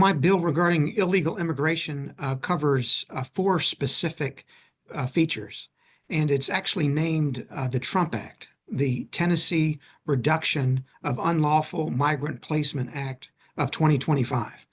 My bill regarding illegal immigration covers four specific features, and it's actually named the Trump Act, the Tennessee Reduction of Unlawful Migrant Placement Act of 2025.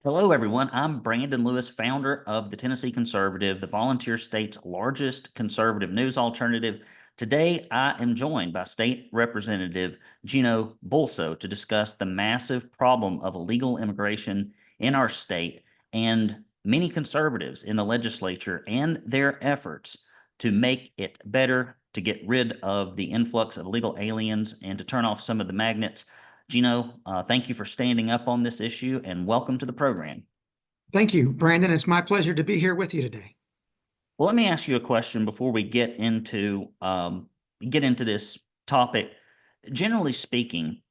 Hello, everyone. I'm Brandon Lewis, founder of the Tennessee Conservative, the volunteer state's largest conservative news alternative. Today, I am joined by State Representative Gino Bulso to discuss the massive problem of illegal immigration in our state and many conservatives in the legislature and their efforts to make it better, to get rid of the influx of illegal aliens, and to turn off some of the magnets. Gino, thank you for standing up on this issue and welcome to the program. Thank you, Brandon. It's my pleasure to be here with you today. Well, let me ask you a question before we get into this topic. Generally speaking,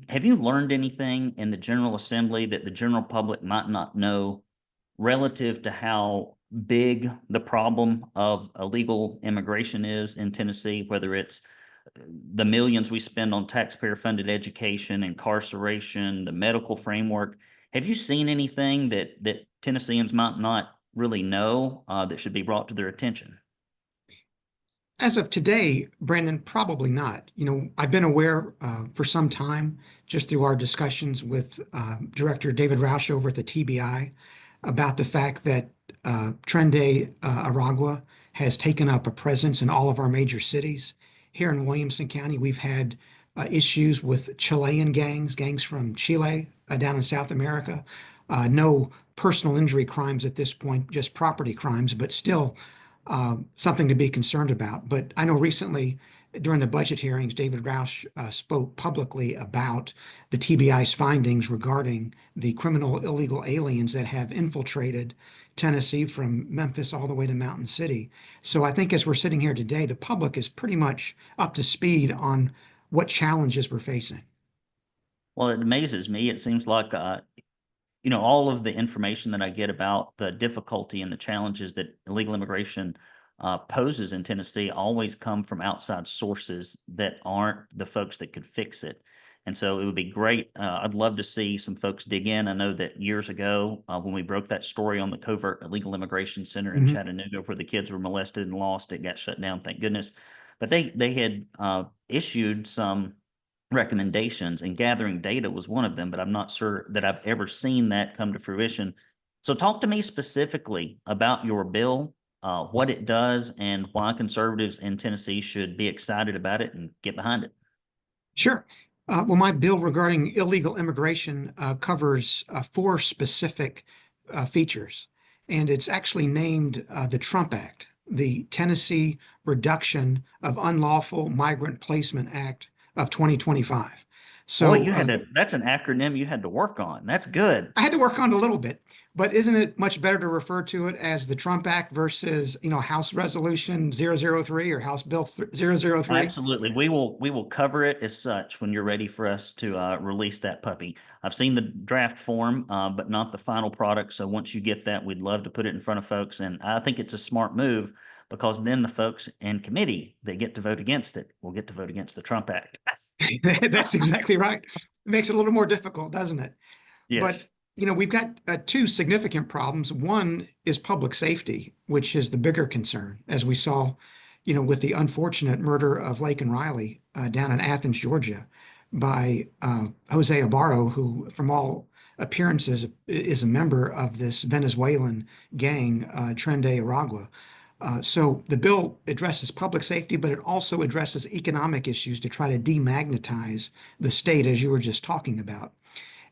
have you learned anything in the General Assembly that the general public might not know relative to how big the problem of illegal immigration is in Tennessee, whether it's the millions we spend on taxpayer-funded education, incarceration, the medical framework? Have you seen anything that Tennesseans might not really know that should be brought to their attention? As of today, Brandon, probably not. I've been aware for some time, just through our discussions with Director David Roush over at the TBI, about the fact that Trende Aragua has taken up a presence in all of our major cities. Here in Williamson County, we've had issues with Chilean gangs from Chile down in South America. No personal injury crimes at this point, just property crimes, but still something to be concerned about. But I know recently during the budget hearings, David Roush spoke publicly about the TBI's findings regarding the criminal illegal aliens that have infiltrated Tennessee from Memphis all the way to Mountain City. So I think as we're sitting here today, the public is pretty much up to speed on what challenges we're facing. Well, it amazes me. It seems like all of the information that I get about the difficulty and the challenges that illegal immigration poses in Tennessee always come from outside sources that aren't the folks that could fix it. And so it would be great. I'd love to see some folks dig in. I know that years ago, when we broke that story on the covert illegal immigration center in Chattanooga, where the kids were molested and lost, it got shut down, thank goodness. But they had issued some recommendations, and gathering data was one of them, but I'm not sure that I've ever seen that come to fruition. So talk to me specifically about your bill, what it does, and why conservatives in Tennessee should be excited about it and get behind it. Sure. Well, my bill regarding illegal immigration covers four specific features, and it's actually named the Trump Act, the Tennessee Reduction of Unlawful Migrant Placement Act of 2025. Boy, So that's an acronym you had to work on. That's good. I had to work on it a little bit, but isn't it much better to refer to it as the Trump Act versus, House Resolution 003 or House Bill 003? Absolutely. We will cover it as such when you're ready for us to release that puppy. I've seen the draft form, but not the final product. So once you get that, we'd love to put it in front of folks. And I think it's a smart move because then the folks in committee that get to vote against it will get to vote against the Trump Act. That's exactly right. It makes it a little more difficult, doesn't it? But, Yes. we've got two significant problems. One is public safety, which is the bigger concern, as we saw, with the unfortunate murder of Lake and Riley down in Athens, Georgia, by Jose Ibarro, who, from all appearances, is a member of this Venezuelan gang, Trende Aragua. So the bill addresses public safety, but it also addresses economic issues to try to demagnetize the state, as you were just talking about.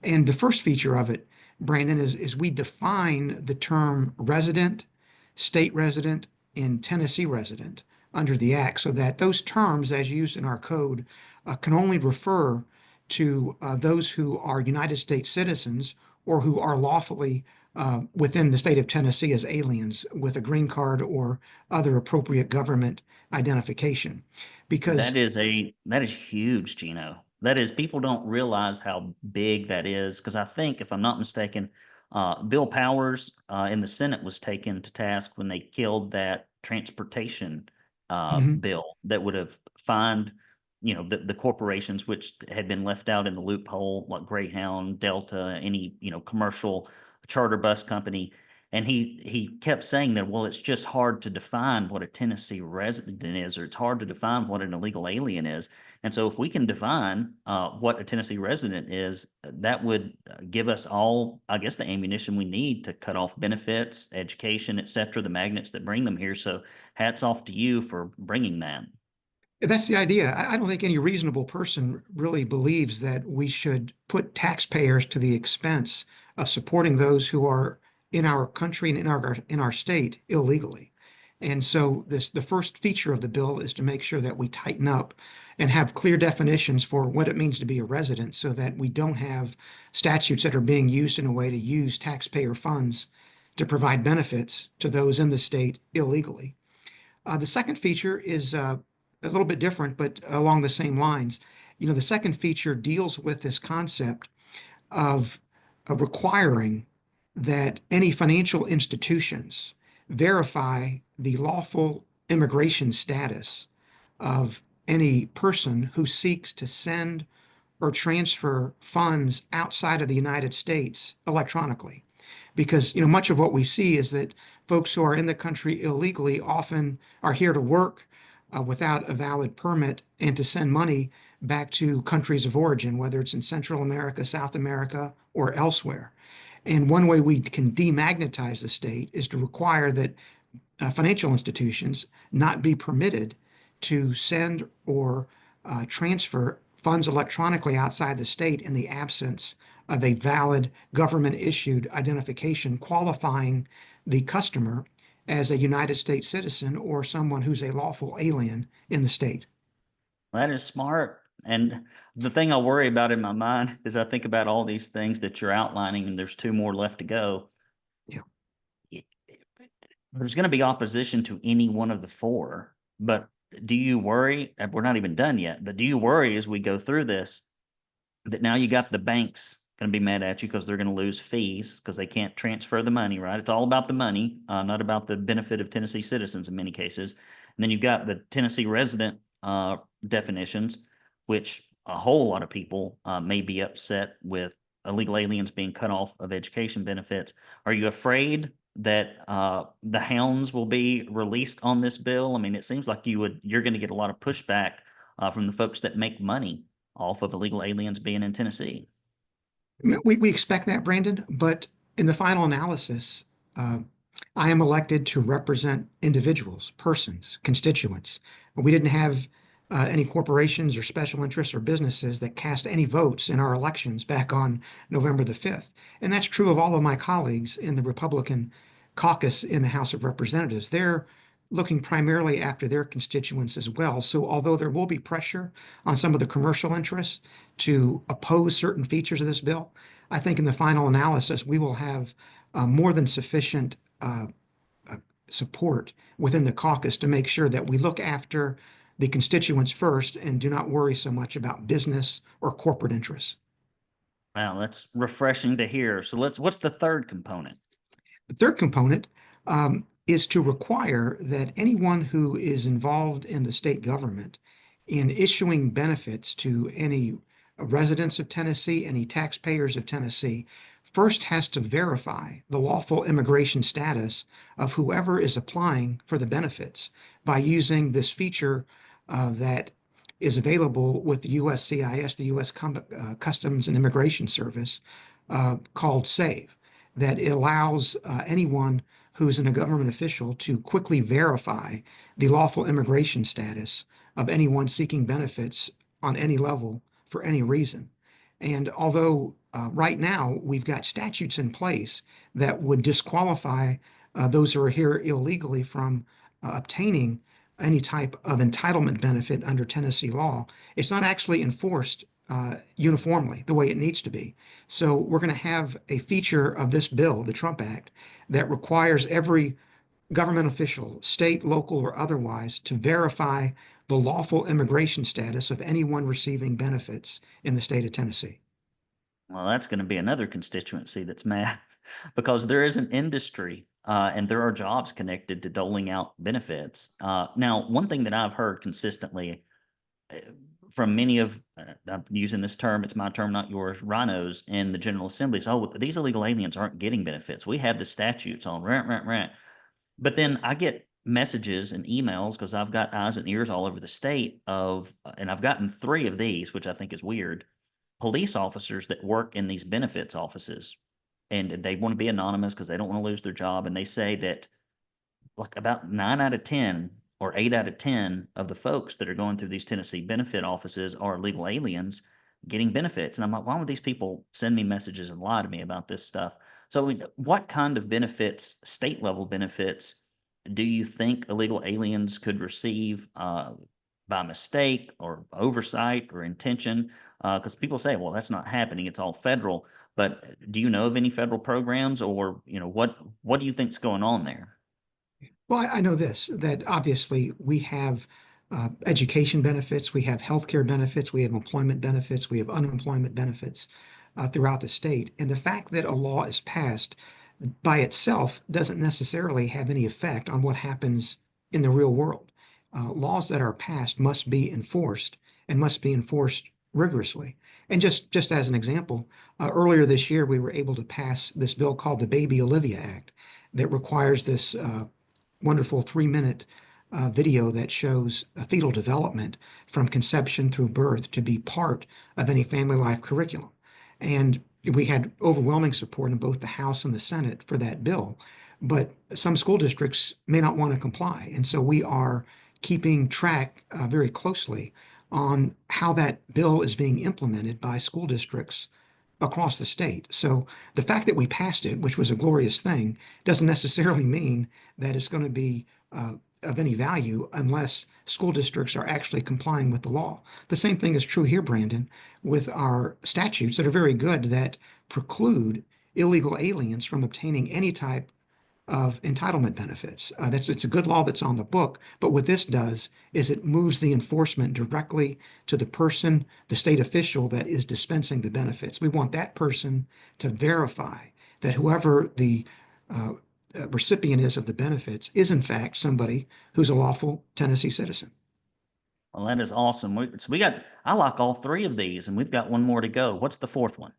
And the first feature of it, Brandon, is we define the term resident, state resident, and Tennessee resident under the Act so that those terms, as used in our code, can only refer to those who are United States citizens or who are lawfully within the state of Tennessee as aliens with a green card or other appropriate government identification. Because That is huge, Gino. That is, people don't realize how big that is, because I think, if I'm not mistaken, Bill Powers in the Senate was taken to task when they killed that transportation Mhm. bill that would have fined, the corporations which had been left out in the loophole, like Greyhound, Delta, any, commercial charter bus company. And he kept saying that, well, it's just hard to define what a Tennessee resident is, or it's hard to define what an illegal alien is. And so if we can define what a Tennessee resident is, that would give us all, I guess, the ammunition we need to cut off benefits, education, et cetera, the magnets that bring them here. So hats off to you for bringing that. That's the idea. I don't think any reasonable person really believes that we should put taxpayers to the expense of supporting those who are in our country and in our state illegally. And so the first feature of the bill is to make sure that we tighten up and have clear definitions for what it means to be a resident so that we don't have statutes that are being used in a way to use taxpayer funds to provide benefits to those in the state illegally. The second feature is a little bit different, but along the same lines. The second feature deals with this concept of requiring that any financial institutions verify the lawful immigration status of any person who seeks to send or transfer funds outside of the United States electronically. Because, much of what we see is that folks who are in the country illegally often are here to work without a valid permit and to send money back to countries of origin, whether it's in Central America, South America, or elsewhere. And one way we can demagnetize the state is to require that financial institutions not be permitted to send or transfer funds electronically outside the state in the absence of a valid government-issued identification qualifying the customer as a United States citizen or someone who's a lawful alien in the state. That is smart. And the thing I worry about in my mind is I think about all these things that you're outlining, and there's two more left to go. Yeah. it- There's going to be opposition to any one of the four, but do you worry? And we're not even done yet, but do you worry as we go through this that now you got the banks going to be mad at you because they're going to lose fees because they can't transfer the money, right? It's all about the money, not about the benefit of Tennessee citizens in many cases. And then you've got the Tennessee resident definitions, which a whole lot of people may be upset with illegal aliens being cut off of education benefits. Are you afraid that the hounds will be released on this bill? I mean, it seems like you're going to get a lot of pushback from the folks that make money off of illegal aliens being in Tennessee. We expect that, Brandon, but in the final analysis, uh, I am elected to represent individuals, persons, constituents. We didn't have any corporations or special interests or businesses that cast any votes in our elections back on November the 5th. And that's true of all of my colleagues in the Republican caucus in the House of Representatives. They're looking primarily after their constituents as well. So although there will be pressure on some of the commercial interests to oppose certain features of this bill, I think in the final analysis, we will have more than sufficient support within the caucus to make sure that we look after the constituents first and do not worry so much about business or corporate interests. Wow, that's refreshing to hear. So what's the third component? The third component is to require that anyone who is involved in the state government in issuing benefits to any residents of Tennessee, any taxpayers of Tennessee, first has to verify the lawful immigration status of whoever is applying for the benefits by using this feature that is available with the USCIS, the U.S. Customs and Immigration Service, called SAVE, that it allows anyone who's a government official to quickly verify the lawful immigration status of anyone seeking benefits on any level for any reason. And although right now we've got statutes in place that would disqualify those who are here illegally from obtaining any type of entitlement benefit under Tennessee law, it's not actually enforced uniformly the way it needs to be. So we're going to have a feature of this bill, the Trump Act, that requires every government official, state, local, or otherwise, to verify the lawful immigration status of anyone receiving benefits in the state of Tennessee. Well, that's going to be another constituency that's mad because there is an industry and there are jobs connected to doling out benefits. Now, one thing that I've heard consistently uh, from many of, I'm using this term, it's my term, not yours, rhinos in the General Assembly is, oh, these illegal aliens aren't getting benefits. We have the statutes on rent, rent, rent. But then I get messages and emails because I've got eyes and ears all over the state of, and I've gotten 3 of these, which I think is weird, police officers that work in these benefits offices, and they want to be anonymous because they don't want to lose their job. And they say that like about 9 out of 10 or 8 out of 10 of the folks that are going through these Tennessee benefit offices are illegal aliens getting benefits. And I'm like, why would these people send me messages and lie to me about this stuff? So, I mean, what kind of benefits, state level benefits, do you think illegal aliens could receive by mistake or oversight or intention? Because people say, well, that's not happening; it's all federal. But do you know of any federal programs, or what do you think's going on there? Well, I know this, that obviously we have education benefits, we have healthcare benefits, we have employment benefits, we have unemployment benefits throughout the state. And the fact that a law is passed by itself doesn't necessarily have any effect on what happens in the real world. Laws that are passed must be enforced and must be enforced rigorously. And just as an example, earlier this year, we were able to pass this bill called the Baby Olivia Act that requires this wonderful 3-minute video that shows fetal development from conception through birth to be part of any family life curriculum. And we had overwhelming support in both the House and the Senate for that bill, but some school districts may not want to comply. And so we are keeping track very closely on how that bill is being implemented by school districts across the state. So the fact that we passed it, which was a glorious thing, doesn't necessarily mean that it's going to be of any value unless school districts are actually complying with the law. The same thing is true here, Brandon, with our statutes that are very good that preclude illegal aliens from obtaining any type of entitlement benefits. It's a good law that's on the book, but what this does is it moves the enforcement directly to the person, the state official that is dispensing the benefits. We want that person to verify that whoever the recipient is of the benefits is in fact somebody who's a lawful Tennessee citizen. Well, that is awesome. I like all 3 of these, and we've got one more to go. What's the 4th one?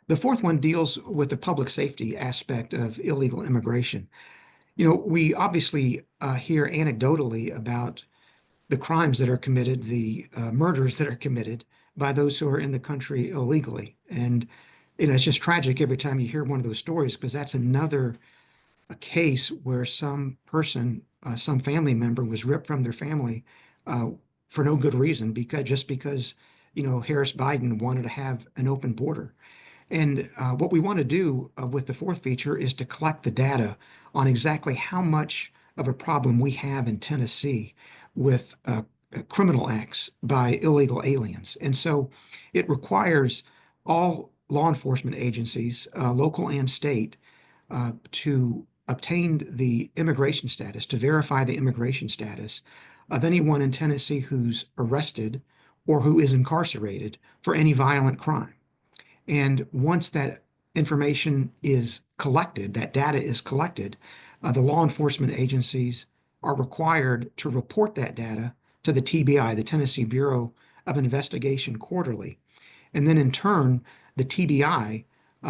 The fourth one deals with the public safety aspect of illegal immigration. You know, we obviously hear anecdotally about the crimes that are committed, the murders that are committed by those who are in the country illegally. And, it's just tragic every time you hear one of those stories because that's another a case where some person, some family member was ripped from their family uh, for no good reason because, Harris Biden wanted to have an open border. And what we want to do with the fourth feature is to collect the data on exactly how much of a problem we have in Tennessee with criminal acts by illegal aliens. And so it requires all law enforcement agencies, local and state, to obtain the immigration status, to verify the immigration status of anyone in Tennessee who's arrested or who is incarcerated for any violent crime. And once that information is collected, that data is collected, the law enforcement agencies are required to report that data to the TBI, the Tennessee Bureau of Investigation, quarterly. And then in turn, the TBI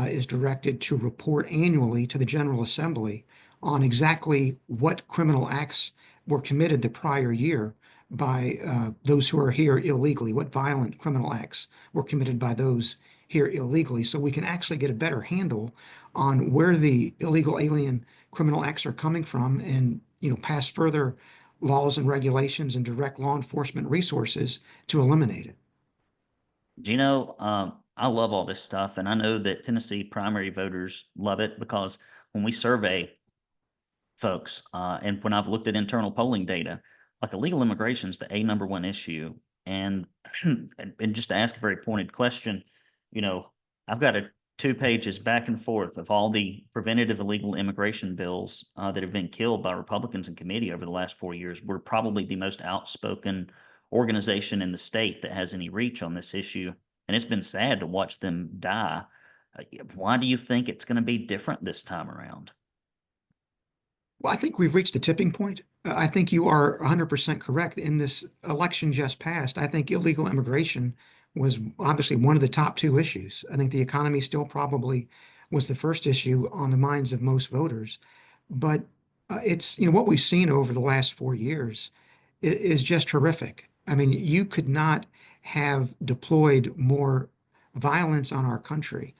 is directed to report annually to the General Assembly on exactly what criminal acts were committed the prior year by those who are here illegally, what violent criminal acts were committed by those here illegally, so we can actually get a better handle on where the illegal alien criminal acts are coming from and, pass further laws and regulations and direct law enforcement resources to eliminate it. Gino, I love all this stuff, and I know that Tennessee primary voters love it because when we survey folks, and when I've looked at internal polling data, like illegal immigration is the number one issue. And and just to ask a very pointed question, you know, I've got 2 pages back and forth of all the preventative illegal immigration bills that have been killed by Republicans in committee over the last 4 years. We're probably the most outspoken organization in the state that has any reach on this issue, and it's been sad to watch them die. Why do you think it's going to be different this time around? Well, I think we've reached a tipping point. I think you are 100% correct. In this election just passed, I think illegal immigration was obviously one of the top two issues. I think the economy still probably was the first issue on the minds of most voters. But it's, what we've seen over the last 4 years is just horrific. I mean, you could not have deployed more violence on our country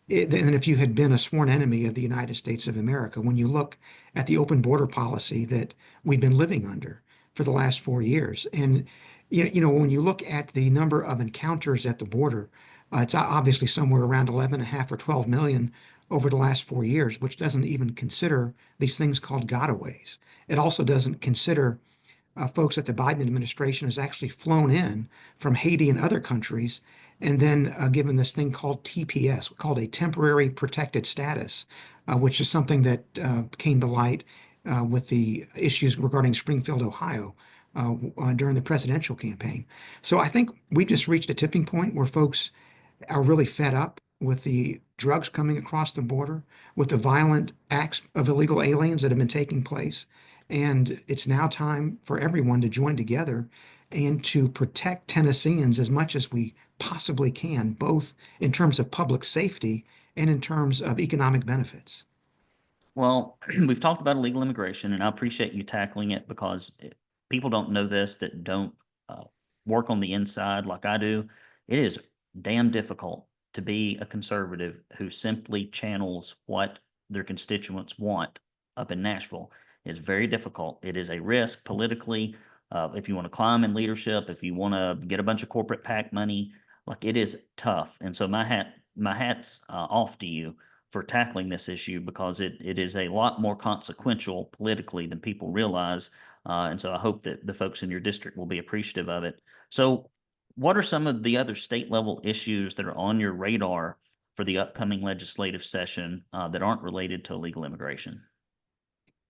than if you had been a sworn enemy of the United States of America. When you look at the open border policy that we've been living under for the last 4 years, and when you look at the number of encounters at the border, it's obviously somewhere around 11 and a half or 12 million over the last 4 years, which doesn't even consider these things called gotaways. It also doesn't consider folks that the Biden administration has actually flown in from Haiti and other countries, and then given this thing called TPS, called a temporary protected status, which is something that came to light with the issues regarding Springfield, Ohio, during the presidential campaign. So I think we just reached a tipping point where folks are really fed up with the drugs coming across the border, with the violent acts of illegal aliens that have been taking place. And it's now time for everyone to join together and to protect Tennesseans as much as we possibly can, both in terms of public safety and in terms of economic benefits. Well, we've talked about illegal immigration, and I appreciate you tackling it because people don't know this that don't uh, work on the inside like I do. It is damn difficult to be a conservative who simply channels what their constituents want up in Nashville. It's very difficult. It is a risk politically. If you want to climb in leadership, if you want to get a bunch of corporate PAC money, like it is tough. And so my hat's off to you for tackling this issue because it is a lot more consequential politically than people realize. And so I hope that the folks in your district will be appreciative of it. So, what are some of the other state level issues that are on your radar for the upcoming legislative session that aren't related to illegal immigration?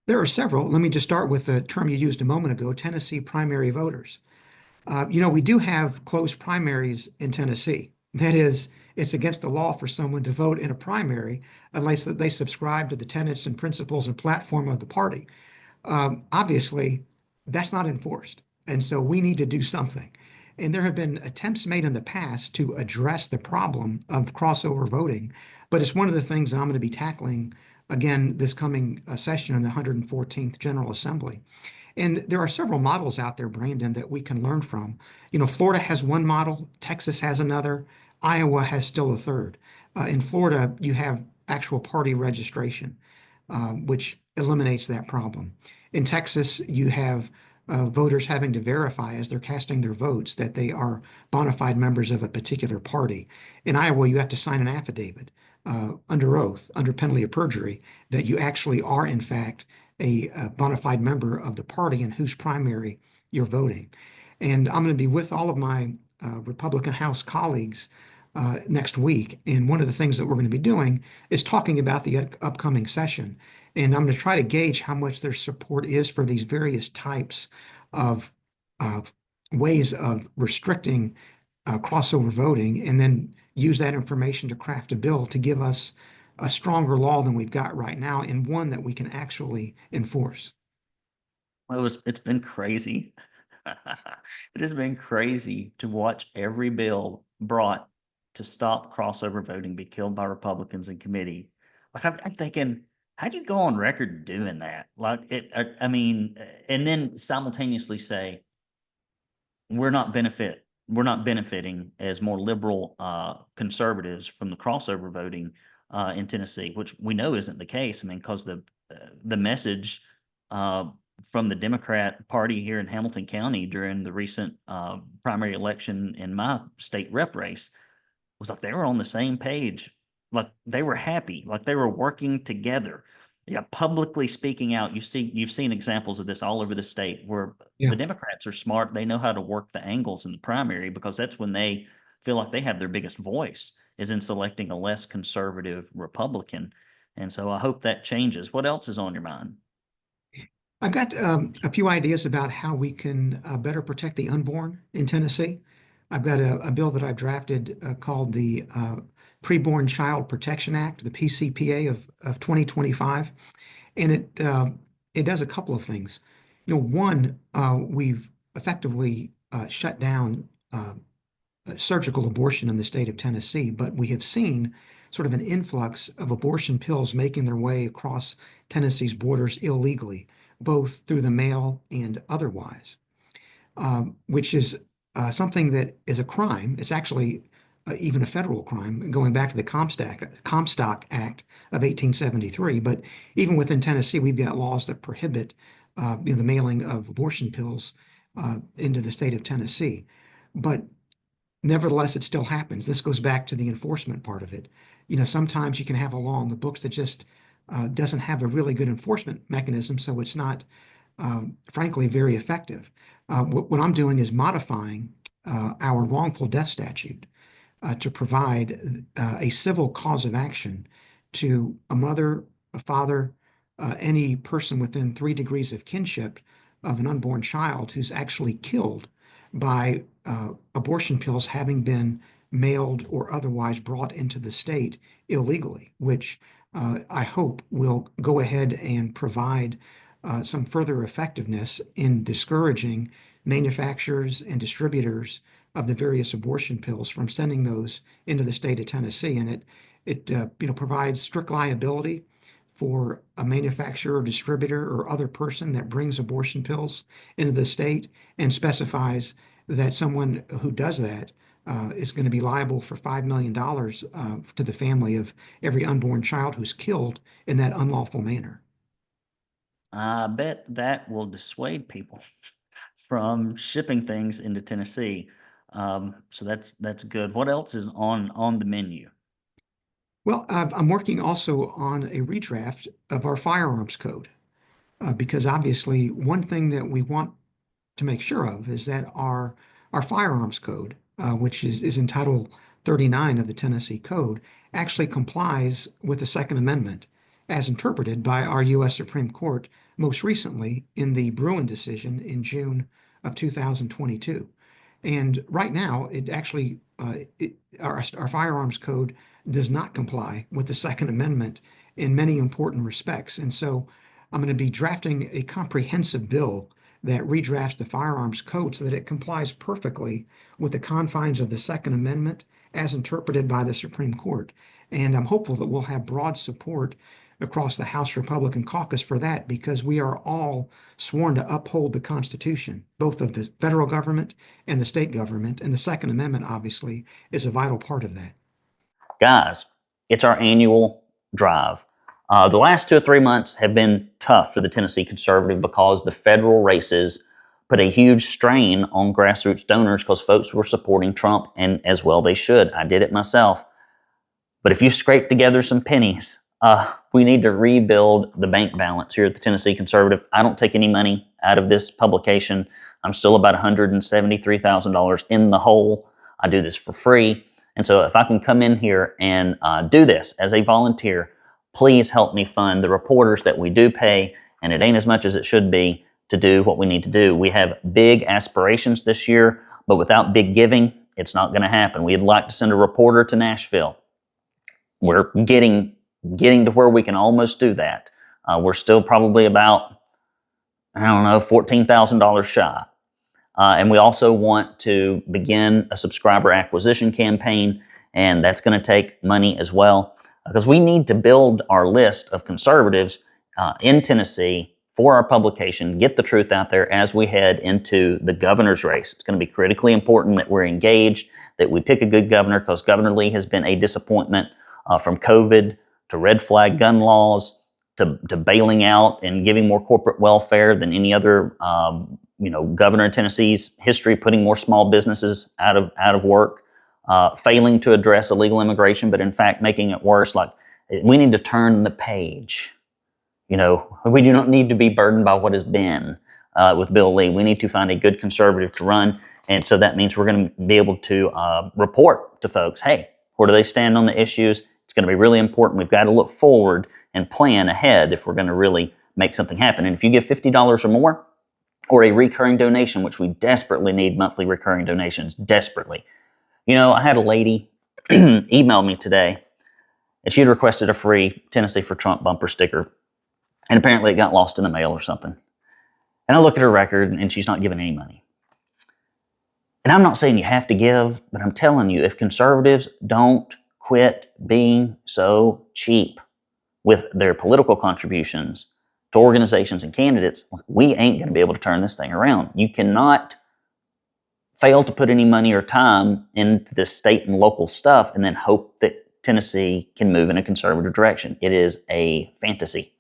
There are several. Let me just start with the term you used a moment ago, Tennessee primary voters. We do have closed primaries in Tennessee. That is, it's against the law for someone to vote in a primary unless they subscribe to the tenets and principles and platform of the party. Obviously, that's not enforced. And so we need to do something. And there have been attempts made in the past to address the problem of crossover voting, but it's one of the things that I'm going to be tackling again this coming session in the 114th General Assembly. And there are several models out there, Brandon, that we can learn from. Florida has one model, Texas has another, Iowa has still a third. In Florida, you have actual party registration, which eliminates that problem. In Texas, you have voters having to verify as they're casting their votes that they are bona fide members of a particular party. In Iowa, you have to sign an affidavit under oath, under penalty of perjury, that you actually are, in fact, a bona fide member of the party in whose primary you're voting. And I'm going to be with all of my Republican House colleagues next week. And one of the things that we're going to be doing is talking about the upcoming session. And I'm going to try to gauge how much their support is for these various types of, of ways of restricting crossover voting, and then use that information to craft a bill to give us a stronger law than we've got right now, and one that we can actually enforce. Well, it's been crazy. It has been crazy to watch every bill brought to stop crossover voting be killed by Republicans in committee. Like I'm thinking, how do you go on record doing that? Like I mean, and then simultaneously say we're not benefiting as more liberal conservatives from the crossover voting in Tennessee, which we know isn't the case. I mean, because the message uh, from the Democrat Party here in Hamilton County during the recent primary election in my state rep race was like they were on the same page, like they were happy, like they were working together. Yeah, publicly speaking out. You've seen examples of this all over the state where Yeah. the Democrats are smart. They know how to work the angles in the primary because that's when they feel like they have their biggest voice is in selecting a less conservative Republican. And so I hope that changes. What else is on your mind? I've got a few ideas about how we can better protect the unborn in Tennessee. I've got a bill that I've drafted called the Preborn Child Protection Act, the PCPA of 2025. And it it does a couple of things. One, we've effectively shut down surgical abortion in the state of Tennessee, but we have seen sort of an influx of abortion pills making their way across Tennessee's borders illegally, both through the mail and otherwise, which is something that is a crime. It's actually even a federal crime, going back to the Comstock Act of 1873. But even within Tennessee, we've got laws that prohibit the mailing of abortion pills into the state of Tennessee. But nevertheless, it still happens. This goes back to the enforcement part of it. Sometimes you can have a law in the books that just doesn't have a really good enforcement mechanism, so it's not, frankly, very effective. What I'm doing is modifying our wrongful death statute to provide a civil cause of action to a mother, a father, any person within 3 degrees of kinship of an unborn child who's actually killed by abortion pills having been mailed or otherwise brought into the state illegally, which I hope will go ahead and provide some further effectiveness in discouraging manufacturers and distributors of the various abortion pills from sending those into the state of Tennessee. And it provides strict liability for a manufacturer or distributor or other person that brings abortion pills into the state, and specifies that someone who does that is going to be liable for $5 million to the family of every unborn child who's killed in that unlawful manner. I bet that will dissuade people from shipping things into Tennessee. So that's good. What else is on the menu? Well, I'm working also on a redraft of our firearms code because obviously one thing that we want to make sure of is that our firearms code, which is in Title 39 of the Tennessee Code, actually complies with the Second Amendment as interpreted by our U.S. Supreme Court most recently in the Bruin decision in June of 2022. And right now, it actually our firearms code does not comply with the Second Amendment in many important respects. And so I'm going to be drafting a comprehensive bill that redrafts the firearms code so that it complies perfectly with the confines of the Second Amendment as interpreted by the Supreme Court. And I'm hopeful that we'll have broad support across the House Republican caucus for that, because we are all sworn to uphold the Constitution, both of the federal government and the state government. And the Second Amendment, obviously, is a vital part of that. Guys, it's our annual drive. The last 2 or 3 months have been tough for the Tennessee conservative because the federal races put a huge strain on grassroots donors because folks were supporting Trump, and as well they should. I did it myself. But if you scrape together some pennies, we need to rebuild the bank balance here at the Tennessee Conservative. I don't take any money out of this publication. I'm still about $173,000 in the hole. I do this for free. And so if I can come in here and do this as a volunteer, please help me fund the reporters that we do pay, and it ain't as much as it should be to do what we need to do. We have big aspirations this year, but without big giving, it's not going to happen. We'd like to send a reporter to Nashville. We're getting to where we can almost do that. We're still probably about, I don't know, $14,000 shy. And we also want to begin a subscriber acquisition campaign, and that's going to take money as well, because we need to build our list of conservatives in Tennessee for our publication, get the truth out there as we head into the governor's race. It's going to be critically important that we're engaged, that we pick a good governor, because Governor Lee has been a disappointment from COVID to red flag gun laws to bailing out and giving more corporate welfare than any other governor in Tennessee's history, putting more small businesses out of work, failing to address illegal immigration, but in fact making it worse. Like, we need to turn the page. We do not need to be burdened by what has been with Bill Lee. We need to find a good conservative to run, and so that means we're going to be able to report to folks, hey, where do they stand on the issues? It's going to be really important. We've got to look forward and plan ahead if we're going to really make something happen. And if you give $50 or more, or a recurring donation, which we desperately need monthly recurring donations, desperately. I had a lady email me today, and she had requested a free Tennessee for Trump bumper sticker. And apparently it got lost in the mail or something. And I look at her record, and she's not giving any money. And I'm not saying you have to give, but I'm telling you, if conservatives don't quit being so cheap with their political contributions to organizations and candidates, we ain't going to be able to turn this thing around. You cannot fail to put any money or time into this state and local stuff and then hope that Tennessee can move in a conservative direction. It is a fantasy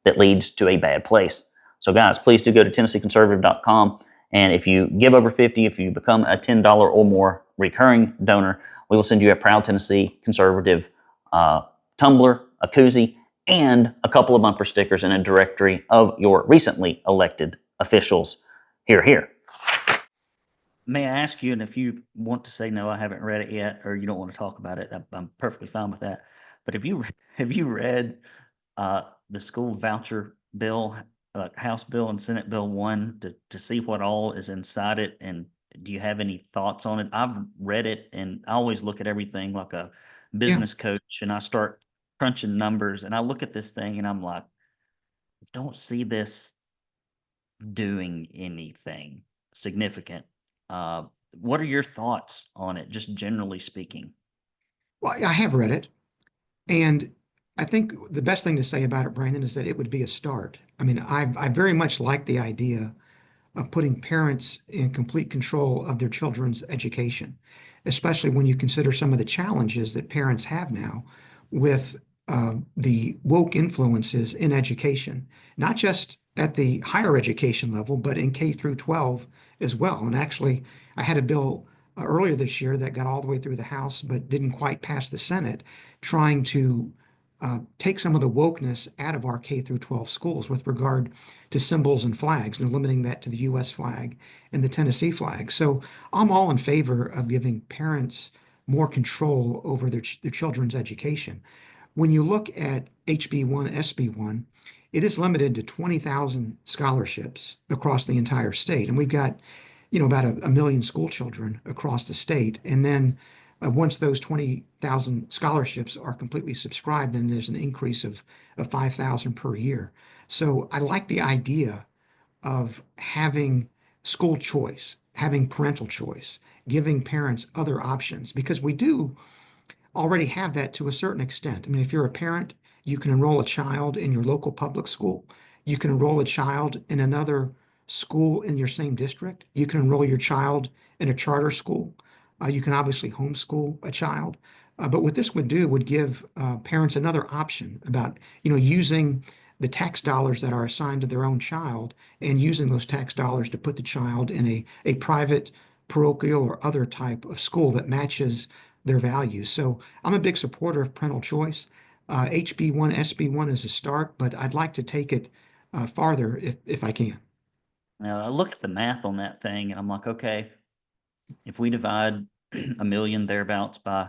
that leads to a bad place. So guys, please do go to TennesseeConservative.com. And if you give over 50, if you become a $10 or more recurring donor, we will send you a Proud Tennessee Conservative tumbler, a koozie, and a couple of bumper stickers and a directory of your recently elected officials. Here, here. May I ask you, and if you want to say no, I haven't read it yet, or you don't want to talk about it, I'm perfectly fine with that. But have you read the school voucher bill, House bill and Senate bill 1 to see what all is inside it? And do you have any thoughts on it? I've read it, and I always look at everything like a Yeah. business coach, and I start crunching numbers, and I look at this thing, and I'm like, don't see this doing anything significant. Uh, what are your thoughts on it, just generally speaking? Well, I have read it. And I think the best thing to say about it, Brandon, is that it would be a start. I mean, I very much like the idea of putting parents in complete control of their children's education, especially when you consider some of the challenges that parents have now with the woke influences in education, not just at the higher education level, but in K through 12 as well. And actually, I had a bill earlier this year that got all the way through the House, but didn't quite pass the Senate, trying to take some of the wokeness out of our K through 12 schools with regard to symbols and flags and limiting that to the US flag and the Tennessee flag. So I'm all in favor of giving parents more control over their children's education. When you look at HB1, SB1, it is limited to 20,000 scholarships across the entire state. And we've got, about a million school children across the state. And then once those 20,000 scholarships are completely subscribed, then there's an increase of 5,000 per year. So I like the idea of having school choice, having parental choice, giving parents other options, because we do already have that to a certain extent. I mean, if you're a parent, you can enroll a child in your local public school. You can enroll a child in another school in your same district. You can enroll your child in a charter school. You can obviously homeschool a child. But what this would do would give parents another option about, using the tax dollars that are assigned to their own child and using those tax dollars to put the child in a private, parochial, or other type of school that matches their values. So I'm a big supporter of parental choice. HB1, SB1 is a start, but I'd like to take it farther if I can. Now, I look at the math on that thing, and I'm like, okay, if we divide a million thereabouts by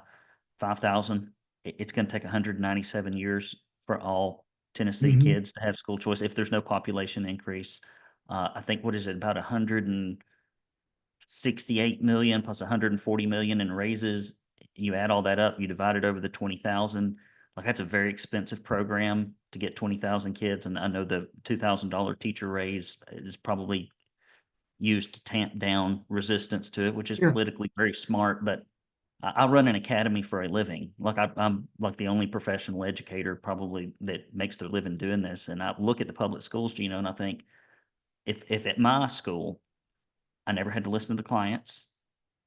5,000, it's going to take 197 years for all Tennessee Mhm. kids to have school choice if there's no population increase. I think, what is it, about 168 million plus 140 million in raises. You add all that up, you divide it over the 20,000. Like, that's a very expensive program to get 20,000 kids. And I know the $2,000 teacher raise is probably used to tamp down resistance to it, which is Yeah. politically very smart. But I run an academy for a living. Like, I'm like the only professional educator probably that makes their living doing this. And I look at the public schools, Gino, and I think, if at my school I never had to listen to the clients,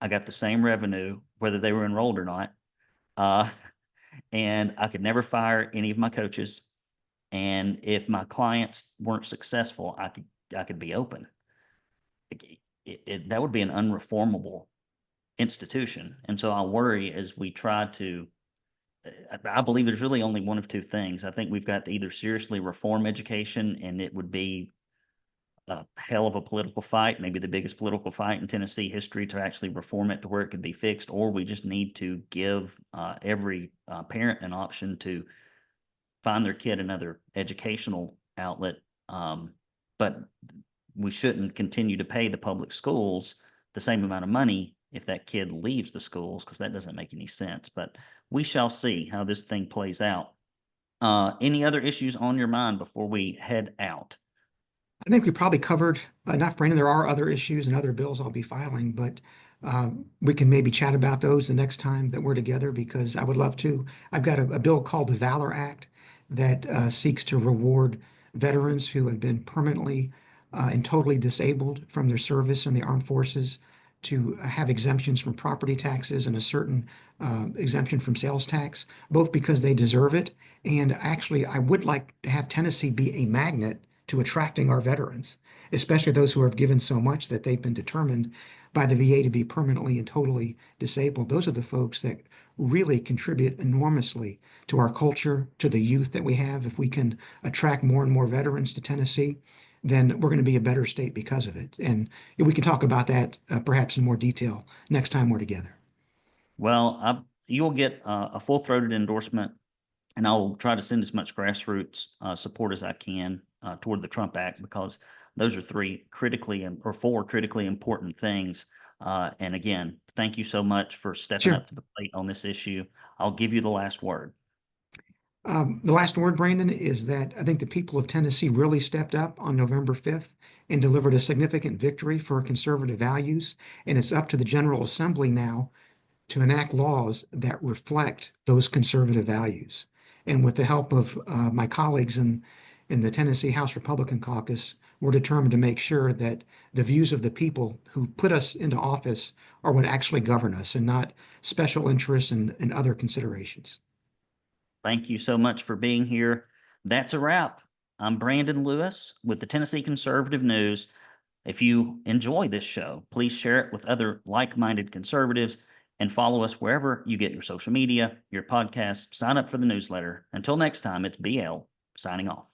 I got the same revenue whether they were enrolled or not, uh, and I could never fire any of my coaches. And if my clients weren't successful, I could be open. That would be an unreformable institution. And so I worry as we try to. I believe there's really only one of two things. I think we've got to either seriously reform education, and it would be a hell of a political fight, maybe the biggest political fight in Tennessee history, to actually reform it to where it could be fixed, or we just need to give every parent an option to find their kid another educational outlet. But we shouldn't continue to pay the public schools the same amount of money if that kid leaves the schools, because that doesn't make any sense. But we shall see how this thing plays out. Any other issues on your mind before we head out? I think we probably covered enough, Brandon. There are other issues and other bills I'll be filing, but we can maybe chat about those the next time that we're together because I would love to. I've got a bill called the Valor Act that seeks to reward veterans who have been permanently and totally disabled from their service in the armed forces to have exemptions from property taxes and a certain exemption from sales tax, both because they deserve it. And actually, I would like to have Tennessee be a magnet to attracting our veterans, especially those who have given so much that they've been determined by the VA to be permanently and totally disabled. Those are the folks that really contribute enormously to our culture, to the youth that we have. If we can attract more and more veterans to Tennessee, then we're going to be a better state because of it. And we can talk about that perhaps in more detail next time we're together. Well, you'll get a full-throated endorsement, and I'll try to send as much grassroots support as I can toward the Trump Act, because those are four critically important things. And again, thank you so much for stepping Sure. up to the plate on this issue. I'll give you the last word. The last word, Brandon, is that I think the people of Tennessee really stepped up on November 5th and delivered a significant victory for conservative values. And it's up to the General Assembly now to enact laws that reflect those conservative values. And with the help of my colleagues in the Tennessee House Republican Caucus, we're determined to make sure that the views of the people who put us into office are what actually govern us and not special interests and other considerations. Thank you so much for being here. That's a wrap. I'm Brandon Lewis with the Tennessee Conservative News. If you enjoy this show, please share it with other like-minded conservatives and follow us wherever you get your social media, your podcast. Sign up for the newsletter. Until next time, it's BL signing off.